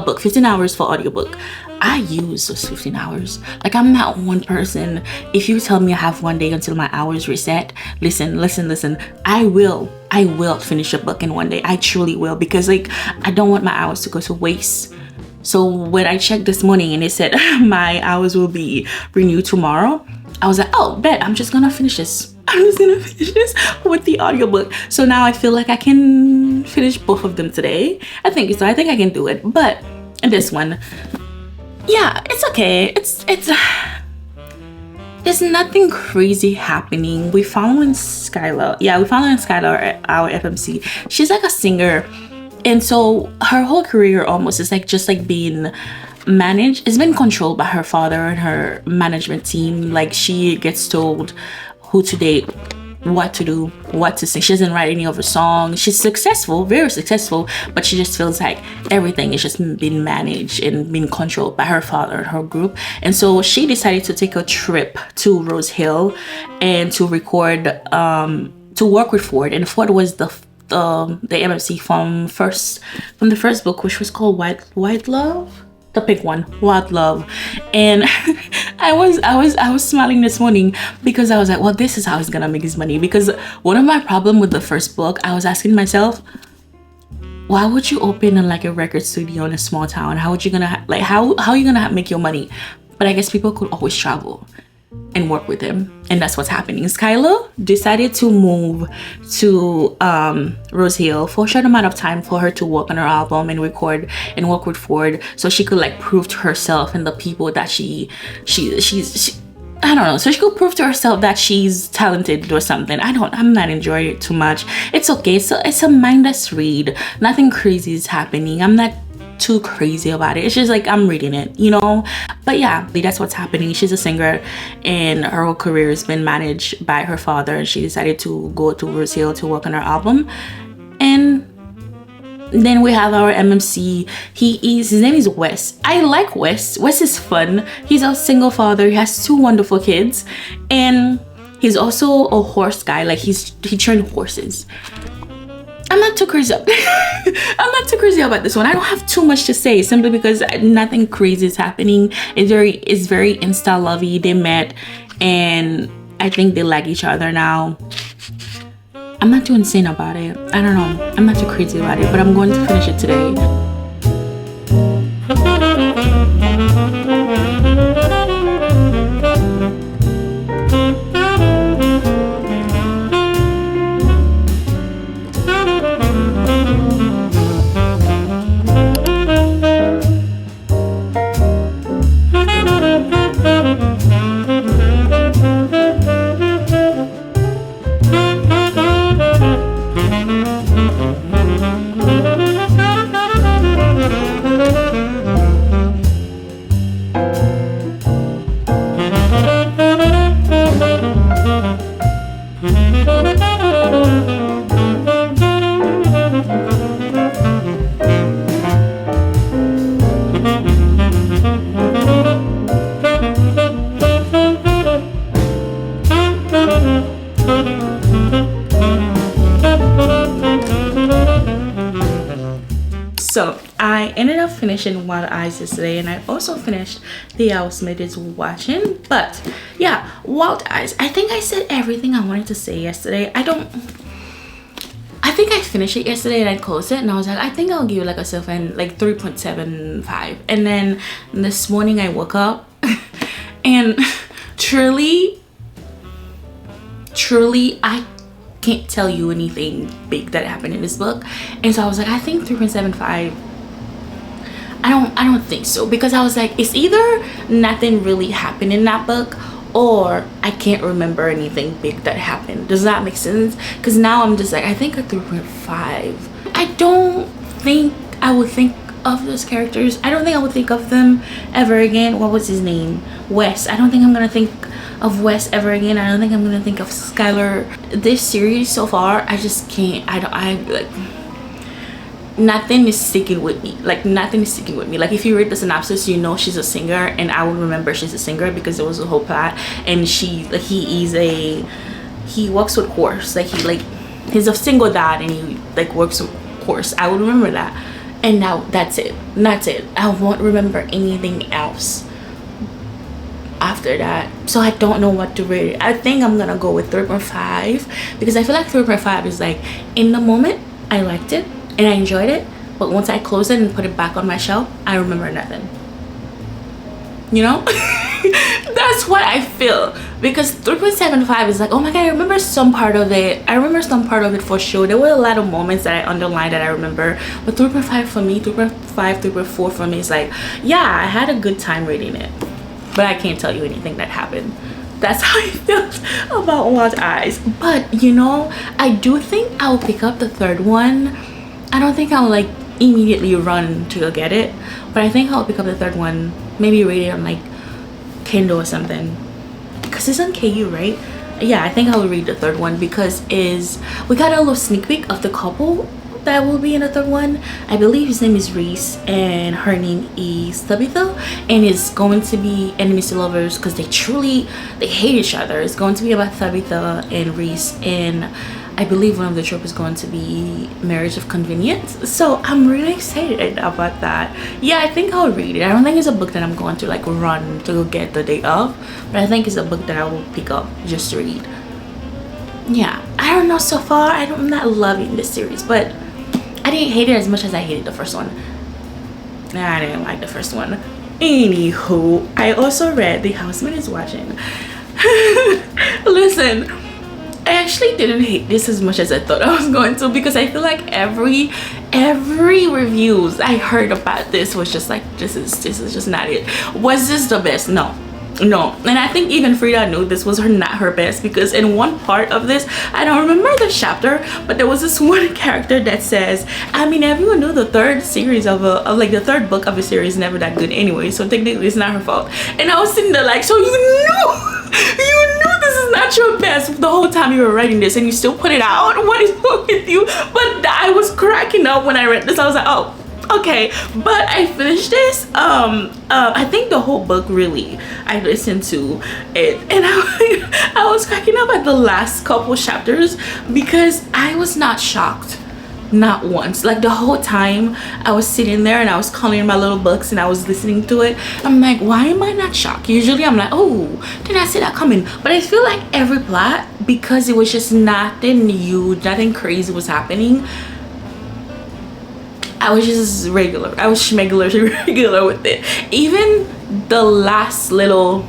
book, 15 hours for audiobook. I use those 15 hours. Like, I'm not one person. If you tell me I have one day until my hours reset, listen, I will finish a book in one day. I truly will, because like, I don't want my hours to go to waste. So when I checked this morning and it said my hours will be renewed tomorrow, I was like, oh, bet, I'm just gonna finish this. I'm just gonna finish this with the audiobook. So now I feel like I can finish both of them today. I think I can do it. But this one, yeah, it's okay. It's there's nothing crazy happening. We're following Skylar. Yeah, we're following Skylar, our FMC. She's like a singer. And so her whole career almost is like just like being managed. It's been controlled by her father and her management team. Like, she gets told who to date, what to do, what to sing. She doesn't write any of her songs. She's successful, very successful, but she just feels like everything is just being managed and being controlled by her father and her group. And so she decided to take a trip to Rose Hill and to record, to work with Ford. And Ford was the MMC from the first book, which was called White Love, the pink one, White Love. And I was smiling this morning because I was like, well, this is how he's gonna make his money. Because one of my problem with the first book, I was asking myself, why would you open like a record studio in a small town? How would you gonna how are you gonna make your money? But I guess people could always travel and work with him, and that's what's happening. Skylar decided to move to Rose Hill for a short amount of time for her to work on her album and record and work with Ford, so she could like prove to herself and the people that she's I don't know, so she could prove to herself that she's talented or something. I'm not enjoying it too much. It's okay. It's a mindless read. Nothing crazy is happening. I'm not too crazy about it. It's just like, I'm reading it, you know. But yeah, that's what's happening. She's a singer and her whole career has been managed by her father, and she decided to go to Brazil to work on her album. And then we have our MMC. His name is Wes. I like Wes. Wes is fun. He's a single father. He has 2 wonderful kids, and he's also a horse guy. Like, he trained horses. I'm not too crazy. I'm not too crazy about this one. I don't have too much to say, simply because nothing crazy is happening. It's very insta lovey. They met, and I think they like each other now. I'm not too insane about it. I don't know. I'm not too crazy about it, but I'm going to finish it today. So I ended up finishing Wild Eyes yesterday, and I also finished The Housemaid is Watching. But yeah, Wild Eyes, I think I said everything I wanted to say yesterday. I think I finished it yesterday and I closed it, and I was like, I think I'll give it like a 3.75. And then this morning I woke up and truly I can't tell you anything big that happened in this book. And so I was like, I think 3.75. I don't think so, because I was like, it's either nothing really happened in that book, or I can't remember anything big that happened. Does that make sense? Because now I'm just like, I think a 3.5. I don't think I would think of those characters. I don't think I would think of them ever again. What was his name? Wes. I don't think I'm gonna think of Wes ever again. I don't think I'm gonna think of Skylar. This series so far, I just can't. I like, nothing is sticking with me. Like, nothing is sticking with me. Like, if you read the synopsis, you know she's a singer, and I would remember she's a singer because there was a whole plot. And he works with horse. He's a single dad, and he like works with horse. I would remember that. And now that's it. I won't remember anything else after that, so I don't know what to rate it. I think I'm gonna go with 3.5 because I feel like 3.5 is like, in the moment I liked it and I enjoyed it, but once I close it and put it back on my shelf, I remember nothing, you know. That's what I feel, because 3.75 is like, oh my god, I remember some part of it for sure. There were a lot of moments that I underlined that I remember, but 3.5 for me, 3.4 for me is like, yeah, I had a good time reading it, but I can't tell you anything that happened. That's how I felt about Wild Eyes. But you know, I do think I'll pick up the third one. I don't think I'll like immediately run to go get it, but I think I'll pick up the third one, maybe read it on like Kindle or something, because it's on KU, right? Yeah, I think I'll read the third one because we got a little sneak peek of the couple that will be in the third one. I believe his name is Rhys and her name is Tabitha, and it's going to be enemies to lovers because they hate each other. It's going to be about Tabitha and Rhys, and I believe one of the trope is going to be marriage of convenience. So I'm really excited about that. Yeah, I think I'll read it. I don't think it's a book that I'm going to like run to go get the day of, but I think it's a book that I will pick up just to read. Yeah, I don't know, so far I'm not loving this series, but I didn't hate it as much as I hated the first one. Nah, I didn't like the first one. Anywho, I also read The Houseman is Watching. Listen, I actually didn't hate this as much as I thought I was going to, because I feel like every reviews I heard about this was just like, this is just not it. Was this the best? No. And I think even Frida knew this was not her best, because in one part of this, I don't remember the chapter, but there was this one character that says, I mean, everyone knew the third series of the third book of a series is never that good anyway, so technically it's not her fault. And I was sitting there like, so you knew this is not your best the whole time you were writing this, and you still put it out? What is wrong with you? But I was cracking up when I read this. I was like, oh, okay. But I finished this. I think the whole book, really, I listened to it, and I was cracking up at the last couple chapters because I was not shocked, not once. Like the whole time I was sitting there and I was coloring my little books and I was listening to it, I'm like, why am I not shocked? Usually I'm like, oh, did I see that coming? But I feel like every plot, because it was just nothing new, nothing crazy was happening, I was just regular. I was regular with it. Even the last little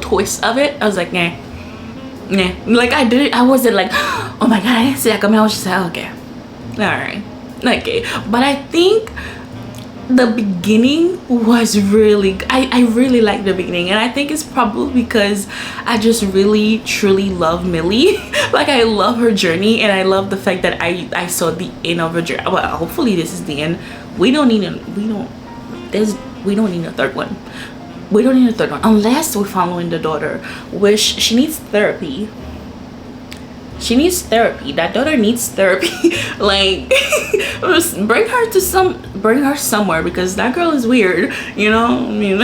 twist of it, I was like, nah. Like I wasn't like, oh my god, I didn't see that coming. I was just like, okay, all right, okay. But I think the beginning was really, I really liked the beginning, and I think it's probably because I just really truly love Millie. Like I love her journey, and I love the fact that I saw the end of her journey. Well, hopefully this is the end. We don't need a third one. We don't need a third one unless we're following the daughter, which she needs therapy. That daughter needs therapy. Like bring her somewhere, because that girl is weird, you know. I mean,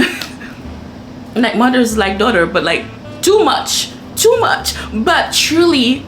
like mother's like daughter, but like too much. But truly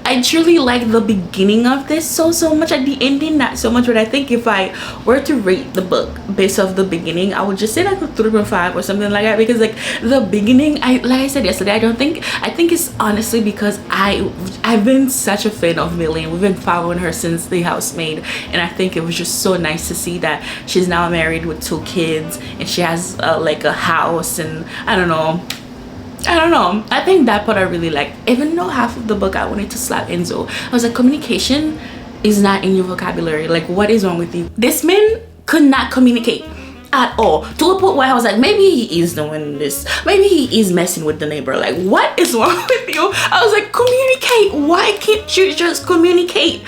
I truly like the beginning of this so much. At the ending, not so much. But I think if I were to rate the book based off the beginning, I would just say like a 3.5 or something like that, because like the beginning, like I said yesterday, I think it's honestly because I've been such a fan of Millie, and we've been following her since The Housemaid, and I think it was just so nice to see that she's now married with 2 kids and she has like a house, and I don't know. I think that part I really like. Even though half of the book I wanted to slap Enzo. I was like, communication is not in your vocabulary. Like, what is wrong with you? This man could not communicate at all, to a point where I was like, maybe he is doing this, maybe he is messing with the neighbor. Like, what is wrong with you? I was like, communicate. Why can't you just communicate?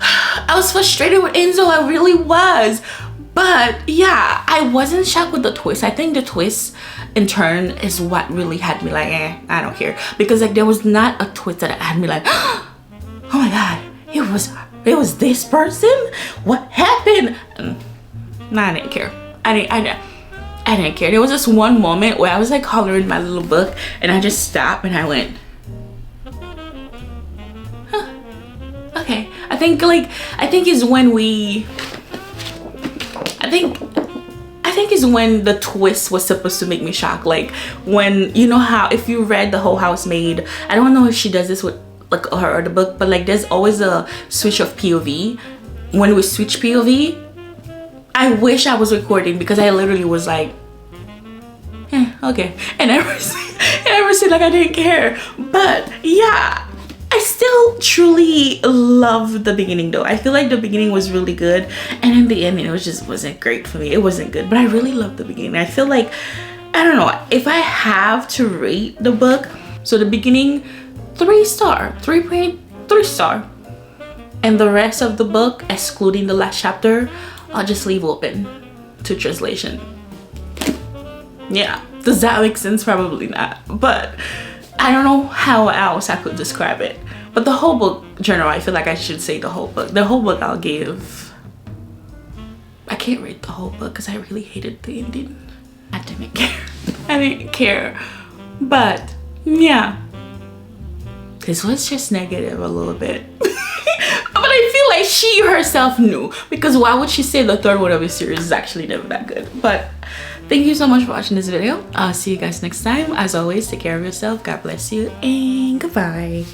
I was frustrated with Enzo. I really was. But yeah, I wasn't shocked with the twist. I think the twist in turn is what really had me like, I don't care. Because like there was not a twist that had me like, oh my god, it was this person? What happened? No, I didn't care. I didn't care. There was this one moment where I was like coloring my little book, and I just stopped and I went, huh, okay. I think is when we, I think is when the twist was supposed to make me shocked. Like when, you know how if you read The Whole Housemaid, I don't know if she does this with like her other book, but like there's always a switch of POV. When we switch POV, I wish I was recording, because I literally was like, okay, and I said like I didn't care. But yeah, I still truly love the beginning though. I feel like the beginning was really good, and in the end it wasn't great for me. It wasn't good, but I really loved the beginning. I feel like, I don't know, if I have to rate the book, so the beginning 3.3 star, and the rest of the book, excluding the last chapter, I'll just leave open to translation. Yeah, does that make sense? Probably not, but I don't know how else I could describe it. But the whole book, general, I feel like I should say the whole book. The whole book I'll give, I can't rate the whole book because I really hated the ending. I didn't care. I didn't care. But yeah, this was just negative a little bit. But I feel like she herself knew, because why would she say the third one of the series is actually never that good? But thank you so much for watching this video. I'll see you guys next time. As always, take care of yourself. God bless you, and goodbye.